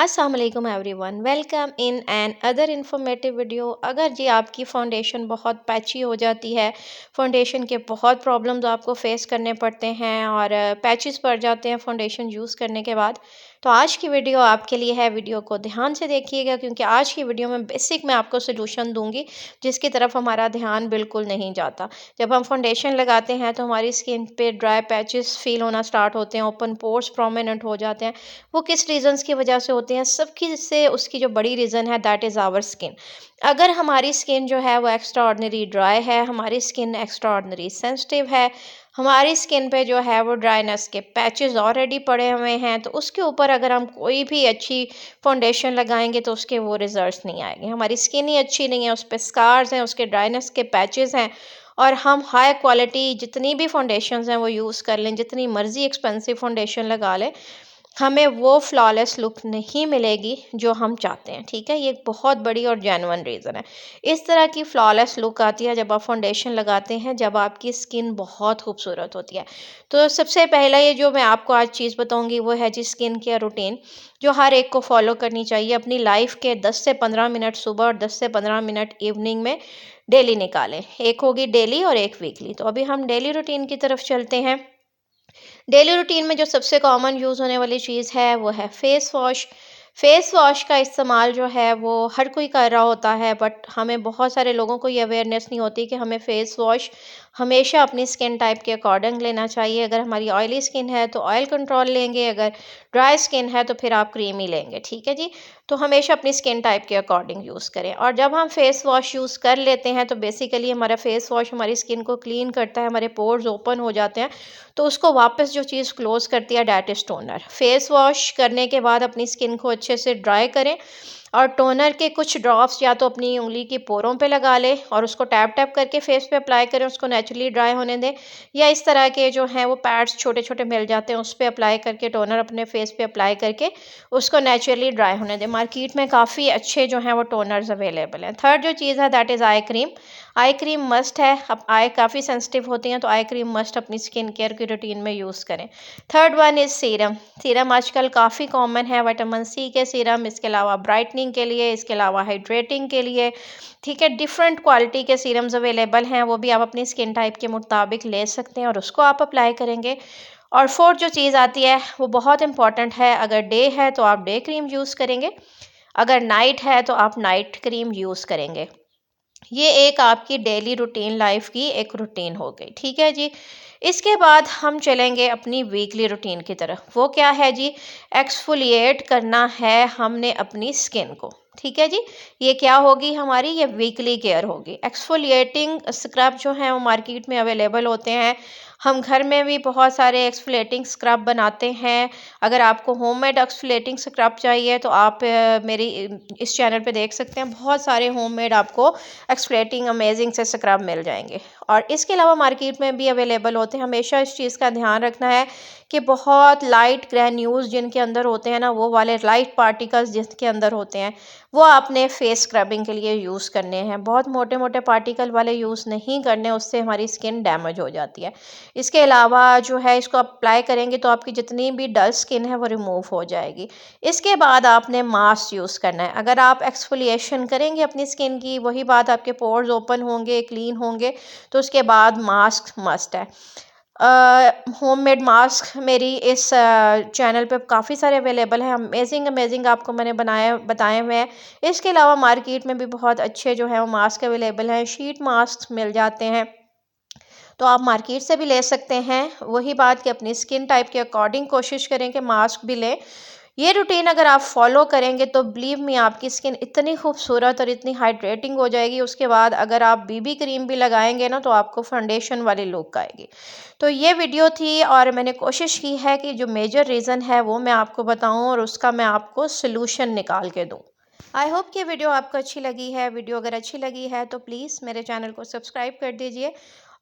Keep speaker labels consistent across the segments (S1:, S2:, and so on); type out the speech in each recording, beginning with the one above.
S1: अस्सलाम वालेकुम everyone, welcome in an other informative video. अगर जी आपकी फाउंडेशन बहुत पैची हो जाती है, फाउंडेशन के बहुत प्रॉब्लम्स आपको फेस करने पड़ते हैं और पैचेस पड़ जाते हैं फाउंडेशन यूज़ करने के बाद, तो आज की वीडियो आपके लिए है। वीडियो को ध्यान से देखिएगा क्योंकि आज की वीडियो में बेसिक मैं आपको सोल्यूशन दूंगी जिसकी तरफ हमारा ध्यान बिल्कुल नहीं जाता। जब हम फाउंडेशन लगाते हैं तो हमारी स्किन पे ड्राई पैचेस फील होना स्टार्ट होते हैं, ओपन पोर्स प्रोमिनेंट हो जाते हैं। वो किस रीज़न्स की वजह से होते हैं? सबकी से उसकी जो बड़ी रीज़न है दैट इज़ आवर स्किन। अगर हमारी स्किन जो है वो एक्स्ट्रा ऑर्डिनरी ड्राई है, हमारी स्किन एक्स्ट्रा ऑर्डिनरी सेंसिटिव है, हमारी स्किन पे जो है वो ड्राइनेस के पैचेस ऑलरेडी पड़े हुए हैं, तो उसके ऊपर अगर हम कोई भी अच्छी फाउंडेशन लगाएंगे तो उसके वो रिजल्ट्स नहीं आएंगे। हमारी स्किन ही अच्छी नहीं है, उस पर स्कार्स हैं, उसके ड्राइनेस के पैचेस हैं, और हम हाई क्वालिटी जितनी भी फाउंडेशंस हैं वो यूज़ कर लें, जितनी मर्ज़ी एक्सपेंसिव फाउंडेशन लगा लें, हमें वो फ्लॉलेस लुक नहीं मिलेगी जो हम चाहते हैं। ठीक है, ये एक बहुत बड़ी और जेन्युइन रीज़न है। इस तरह की फ्लॉलेस लुक आती है जब आप फाउंडेशन लगाते हैं, जब आपकी स्किन बहुत खूबसूरत होती है। तो सबसे पहला ये जो मैं आपको आज चीज़ बताऊंगी वो है जी स्किन केयर रूटीन, जो हर एक को फॉलो करनी चाहिए। अपनी लाइफ के 10 से 15 मिनट सुबह और 10 से 15 मिनट इवनिंग में डेली निकालें। एक होगी डेली और एक वीकली। तो अभी हम डेली रूटीन की तरफ चलते हैं। डेली रूटीन में जो सबसे कॉमन यूज़ होने वाली चीज़ है वो है फेस वॉश। फेस वॉश का इस्तेमाल जो है वो हर कोई कर रहा होता है, बट हमें बहुत सारे लोगों को ये अवेयरनेस नहीं होती कि हमें फेस वॉश हमेशा अपनी स्किन टाइप के अकॉर्डिंग लेना चाहिए। अगर हमारी ऑयली स्किन है तो ऑयल कंट्रोल लेंगे, अगर ड्राई स्किन है तो फिर आप क्रीम ही लेंगे। ठीक है जी, तो हमेशा अपनी स्किन टाइप के अकॉर्डिंग यूज़ करें। और जब हम फेस वॉश यूज़ कर लेते हैं तो बेसिकली हमारा फेस वॉश हमारी स्किन को क्लीन करता है, हमारे पोर्स ओपन हो जाते हैं, तो उसको वापस जो चीज़ क्लोज करती है that is toner. Face wash करने के बाद अपनी स्किन को अच्छे से ड्राई करें और टोनर के कुछ ड्रॉप्स या तो अपनी उंगली की पोरों पे लगा लें और उसको टैप टैप करके फेस पे अप्लाई करें, उसको नेचुरली ड्राई होने दें। या इस तरह के जो हैं वो पैड्स छोटे छोटे मिल जाते हैं, उस पर अप्लाई करके टोनर अपने फेस पे अप्लाई करके उसको नेचुरली ड्राई होने दें। मार्केट में काफ़ी अच्छे जो हैं वो टोनर्स अवेलेबल हैं। थर्ड जो चीज़ है that is eye cream. Eye cream must है। अब आई काफ़ी सेंसिटिव होती हैं तो आई क्रीम मस्ट अपनी स्किन केयर की रूटीन में यूज़ करें। Third one is serum. Serum आजकल काफ़ी कॉमन है, विटामिन सी के सीरम, इसके अलावा ब्राइटनिंग के लिए, इसके अलावा हाइड्रेटिंग के लिए। ठीक है, डिफरेंट क्वालिटी के सीरम्स अवेलेबल हैं, वो भी आप अपनी स्किन टाइप के मुताबिक ले सकते हैं और उसको आप अप्लाई करेंगे। और फोर्थ जो चीज़ आती है वो बहुत इंपॉर्टेंट है। अगर डे है तो आप डे क्रीम यूज़ करेंगे, अगर नाइट है तो आप नाइट क्रीम यूज़ करेंगे। ये एक आपकी डेली रूटीन लाइफ की एक रूटीन हो गई। ठीक है जी, इसके बाद हम चलेंगे अपनी वीकली रूटीन की तरफ। वो क्या है जी? एक्सफोलिएट करना है हमने अपनी स्किन को। ठीक है जी, ये क्या होगी हमारी? ये वीकली केयर होगी। एक्सफोलिएटिंग स्क्रब जो हैं वो मार्केट में अवेलेबल होते हैं। हम घर में भी बहुत सारे एक्सफोलिएटिंग स्क्रब बनाते हैं। अगर आपको होममेड एक्सफोलिएटिंग स्क्रब चाहिए तो आप मेरी इस चैनल पे देख सकते हैं, बहुत सारे होममेड आपको एक्सफोलिएटिंग अमेजिंग से स्क्रब मिल जाएंगे। और इसके अलावा मार्केट में भी अवेलेबल होते हैं। हमेशा इस चीज़ का ध्यान रखना है कि बहुत लाइट ग्रैन्यूल्स जिनके अंदर होते हैं ना, वो वाले लाइट पार्टिकल्स जिसके अंदर होते हैं, वो आपने फेस स्क्रबिंग के लिए यूज़ करने हैं। बहुत मोटे मोटे पार्टिकल वाले यूज़ नहीं करने, उससे हमारी स्किन डैमेज हो जाती है। इसके अलावा जो है इसको अप्लाई करेंगे तो आपकी जितनी भी डल स्किन है वो रिमूव हो जाएगी। इसके बाद आपने मास्क यूज़ करना है। अगर आप एक्सफोलिएशन करेंगे अपनी स्किन की, वही बात, आपके पोर्स ओपन होंगे, क्लीन होंगे, तो उसके बाद मास्क मस्ट है। होममेड मास्क मेरी इस चैनल पे काफ़ी सारे अवेलेबल हैं, अमेजिंग अमेजिंग आपको मैंने बताए हुए हैं। इसके अलावा मार्केट में भी बहुत अच्छे जो है वो मास्क अवेलेबल हैं, शीट मास्क मिल जाते हैं, तो आप मार्केट से भी ले सकते हैं। वही बात कि अपनी स्किन टाइप के अकॉर्डिंग कोशिश करें कि मास्क भी लें। ये रूटीन अगर आप फॉलो करेंगे तो बिलीव मी आपकी स्किन इतनी खूबसूरत और इतनी हाइड्रेटिंग हो जाएगी। उसके बाद अगर आप बीबी क्रीम भी लगाएंगे ना तो आपको फाउंडेशन वाली लुक आएगी। तो ये वीडियो थी और मैंने कोशिश की है कि जो मेजर रीज़न है वो मैं आपको बताऊं और उसका मैं आपको सलूशन निकाल के दूं। आई होप कि वीडियो आपको अच्छी लगी है। वीडियो अगर अच्छी लगी है तो प्लीज़ मेरे चैनल को सब्सक्राइब कर दीजिए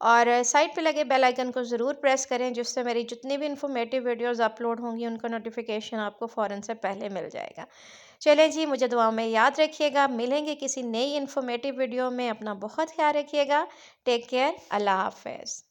S1: और साइड पे लगे बेल आइकन को ज़रूर प्रेस करें, जिससे मेरी जितनी भी इन्फॉर्मेटिव वीडियोस अपलोड होंगी उनका नोटिफिकेशन आपको फ़ौरन से पहले मिल जाएगा। चलें जी, मुझे दुआओं में याद रखिएगा। मिलेंगे किसी नई इन्फॉर्मेटिव वीडियो में। अपना बहुत ख्याल रखिएगा। Take care. अल्लाह हाफ़िज़।